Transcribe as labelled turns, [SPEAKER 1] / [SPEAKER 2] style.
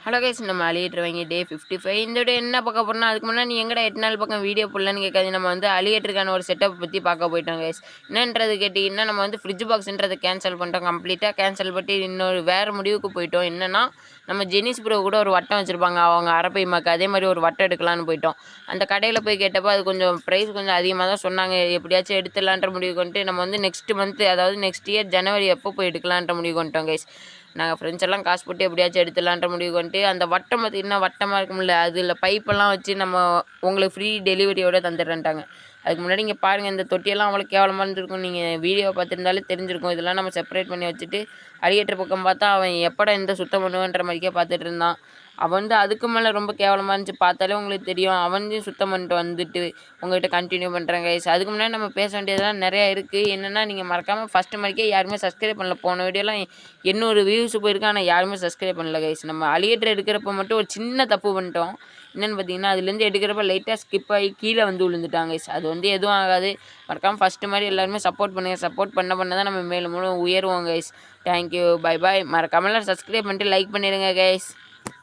[SPEAKER 1] Hello guys, நம்ம அலியேட்டர் டே 55 இந்த video என்ன பார்க்க போறோம்னா, அதுக்கு முன்னாடி நீ எங்கடா 8 நாள் பக்கம் வீடியோ போடலன்னு கேட்காது. நம்ம வந்து அலியேட்டருக்கான ஒரு செட்டப் பற்றி பார்க்க போயிட்டோம் கைஸ். என்னன்றது கேட்டிங்கன்னா, நம்ம வந்து ஃப்ரிட்ஜ் பாக்ஸ்ன்றதை கேன்சல் பண்ணிட்டோம். கம்ப்ளீட்டாக கேன்சல் பண்ணி இன்னொரு வேறு முடிவுக்கு போயிட்டோம். என்னன்னா, நம்ம ஜெனிஸ் ப்ரோ கூட ஒரு வட்டம் வச்சுருப்பாங்க அவங்க அரப்பை மாக்கு, அதே மாதிரி ஒரு வட்டம் எடுக்கலான்னு போயிட்டோம். அந்த கடையில் போய் கேட்டப்போ அது கொஞ்சம் ப்ரைஸ் கொஞ்சம் அதிகமாக தான் சொன்னாங்க. எப்படியாச்சும் எடுத்துடலான்ற முடிவு கொண்டு நம்ம வந்து நெக்ஸ்ட் மந்த், அதாவது நெக்ஸ்ட் இயர் ஜனவரி எப்போ போய் எடுக்கலான்ற முடிவு கொண்டோம் கைஸ். நாங்கள் ஃப்ரெண்ட்ஸ் எல்லாம் காசு போட்டு எப்படியாச்சும் எடுத்துடலான்ற முடிவு பண்ணிட்டு, அந்த வட்டம் பார்த்திங்கன்னா வட்டமாக இருக்கும்ல, அதில் பைப்பெல்லாம் வச்சு நம்ம உங்களுக்கு ஃப்ரீ டெலிவரியோடு தந்துடுறேன்ட்டாங்க. அதுக்கு முன்னாடி இங்கே பாருங்கள், இந்த தொட்டியெல்லாம் அவ்வளோ கேவலமாக இருந்திருக்கும். நீங்கள் வீடியோ பார்த்துருந்தாலே தெரிஞ்சிருக்கும். இதெல்லாம் நம்ம செப்பரேட் பண்ணி வச்சுட்டு அடியேற்ற பக்கம் பார்த்தா அவன் எப்படா இந்த சுத்தம் பண்ணுவேன்ற மாதிரிக்கே பார்த்துட்டு இருந்தான். அவன் வந்து அதுக்கு மேலே ரொம்ப கேவலமாக இருந்துச்சு. பார்த்தாலே உங்களுக்கு தெரியும். அவனையும் சுத்தம் பண்ணிட்டு வந்துட்டு உங்கள்கிட்ட கண்டினியூ பண்ணுறேன் கைஸ். அதுக்கு முன்னாடி நம்ம பேச வேண்டியதெல்லாம் நிறையா இருக்குது. என்னென்னா, நீங்கள் மறக்காமல் ஃபஸ்ட்டு மாதிரிக்கே யாருமே சப்ஸ்கிரைப் பண்ணல. போன வீடியோலாம் 800 வியூஸ் போயிருக்கு, ஆனால் யாருமே சப்ஸ்கிரைப் பண்ணல கைஸ். நம்ம அலியேட்டர் எடுக்கிறப்ப மட்டும் ஒரு சின்ன தப்பு பண்ணிட்டோம். என்னென்னு பார்த்தீங்கன்னா, அதுலேருந்து எடுக்கிறப்ப லைட்டாக ஸ்கிப் ஆகி கீழே வந்து விழுந்துட்டாங்க கைஸ். அது வந்து எதுவும் ஆகாது. மறக்காமல் ஃபஸ்ட்டு மாதிரி எல்லாருமே சப்போர்ட் பண்ணுங்கள். சப்போர்ட் பண்ண தான் நம்ம மேலும் மேலும் உயருவோம் கைஸ். Thank you, bye bye. மறக்காமல் சப்ஸ்கிரைப் பண்ணிட்டு லைக் பண்ணிடுங்க கைஸ்.